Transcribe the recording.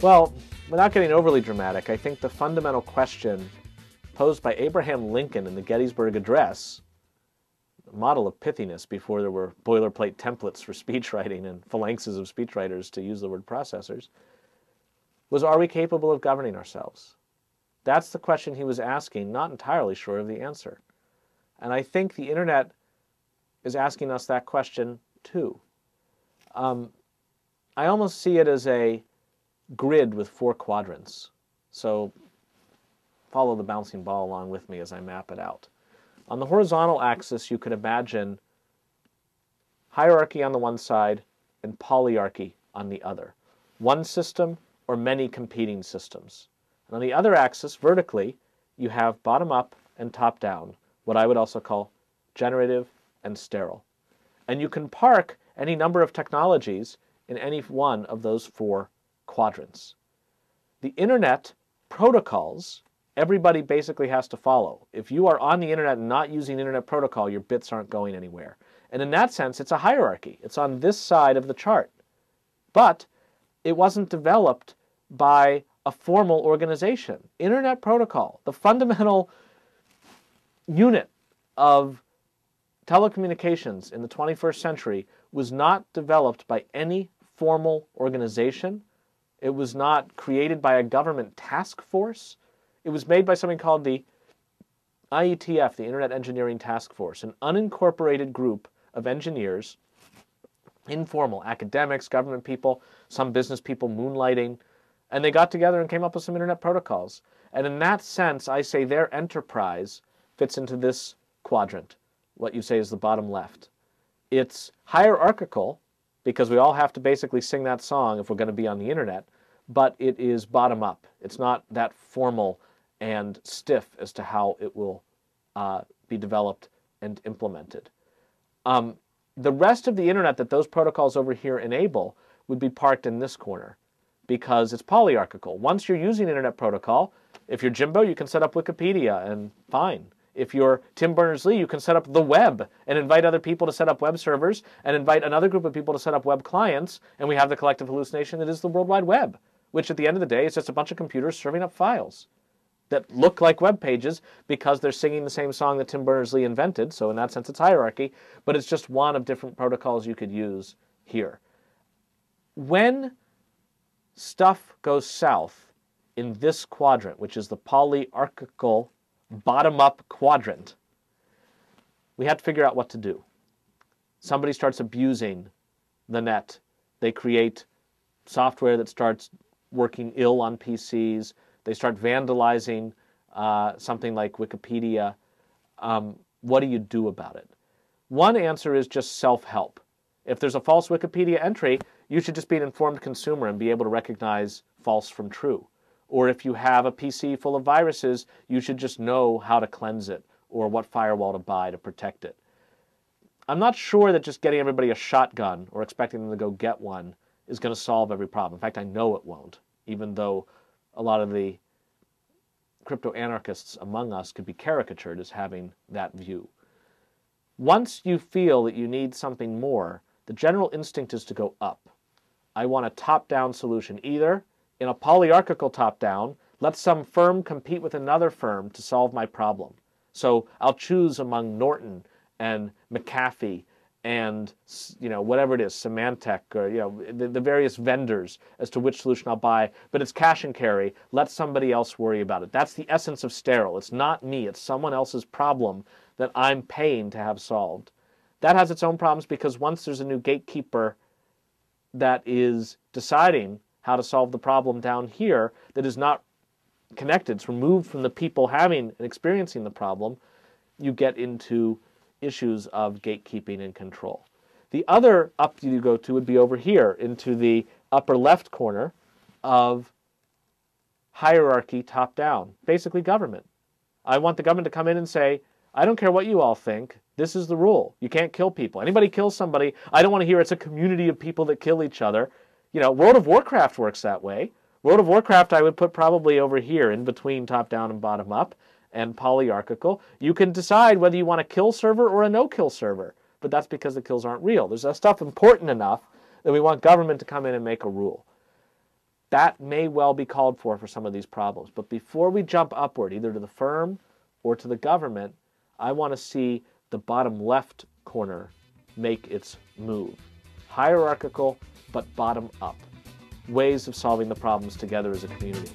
Well, without getting overly dramatic, I think the fundamental question posed by Abraham Lincoln in the Gettysburg Address, a model of pithiness before there were boilerplate templates for speech writing and phalanxes of speechwriters to use the word processors, was, are we capable of governing ourselves? That's the question he was asking, not entirely sure of the answer. And I think the internet is asking us that question too. I almost see it as a grid with 4 quadrants. So follow the bouncing ball along with me as I map it out. On the horizontal axis, you could imagine hierarchy on the one side and polyarchy on the other. One system or many competing systems. And on the other axis, vertically, you have bottom-up and top-down, what I would also call generative and sterile. And you can park any number of technologies in any one of those 4 quadrants. The internet protocols, everybody basically has to follow. If you are on the internet and not using internet protocol, your bits aren't going anywhere. And in that sense, it's a hierarchy. It's on this side of the chart. But it wasn't developed by a formal organization. Internet protocol, the fundamental unit of telecommunications in the 21st century, was not developed by any formal organization. It was not created by a government task force. It was made by something called the IETF, the Internet Engineering Task Force, an unincorporated group of engineers, informal, academics, government people, some business people moonlighting, and they got together and came up with some internet protocols. And in that sense, I say their enterprise fits into this quadrant, what you say is the bottom left. It's hierarchical, because we all have to basically sing that song if we're going to be on the internet, but it is bottom up. It's not that formal and stiff as to how it will be developed and implemented. The rest of the internet that those protocols over here enable would be parked in this corner, because it's polyarchical. Once you're using internet protocol, if you're Jimbo, you can set up Wikipedia and fine. If you're Tim Berners-Lee, you can set up the web and invite other people to set up web servers and invite another group of people to set up web clients, and we have the collective hallucination that is the World Wide Web, which at the end of the day is just a bunch of computers serving up files that look like web pages because they're singing the same song that Tim Berners-Lee invented, so in that sense it's hierarchy, but it's just one of different protocols you could use here. When stuff goes south in this quadrant, which is the polyarchical bottom-up quadrant, we have to figure out what to do. Somebody starts abusing the net. They create software that starts working ill on PCs. They start vandalizing something like Wikipedia. What do you do about it? One answer is just self-help. If there's a false Wikipedia entry, you should just be an informed consumer and be able to recognize false from true. Or if you have a PC full of viruses, you should just know how to cleanse it or what firewall to buy to protect it. I'm not sure that just getting everybody a shotgun or expecting them to go get one is going to solve every problem. In fact, I know it won't, even though a lot of the crypto-anarchists among us could be caricatured as having that view. Once you feel that you need something more, the general instinct is to go up. I want a top-down solution, either in a polyarchical top-down, let some firm compete with another firm to solve my problem. So I'll choose among Norton and McAfee and whatever it is, Symantec, or the various vendors as to which solution I'll buy, but it's cash and carry. Let somebody else worry about it. That's the essence of sterile. It's not me. It's someone else's problem that I'm paying to have solved. That has its own problems because once there's a new gatekeeper that is deciding how to solve the problem down here that is not connected, it's removed from the people having and experiencing the problem, you get into issues of gatekeeping and control. The other up you go to would be over here into the upper left corner of hierarchy top-down, basically government. I want the government to come in and say, I don't care what you all think, this is the rule. You can't kill people. Anybody kills somebody, I don't want to hear it's a community of people that kill each other. World of Warcraft works that way. World of Warcraft I would put probably over here in between top-down and bottom-up and polyarchical. You can decide whether you want a kill server or a no-kill server, but that's because the kills aren't real. There's stuff important enough that we want government to come in and make a rule. That may well be called for some of these problems. But before we jump upward, either to the firm or to the government, I want to see the bottom left corner make its move. Hierarchical, but bottom up. Ways of solving the problems together as a community.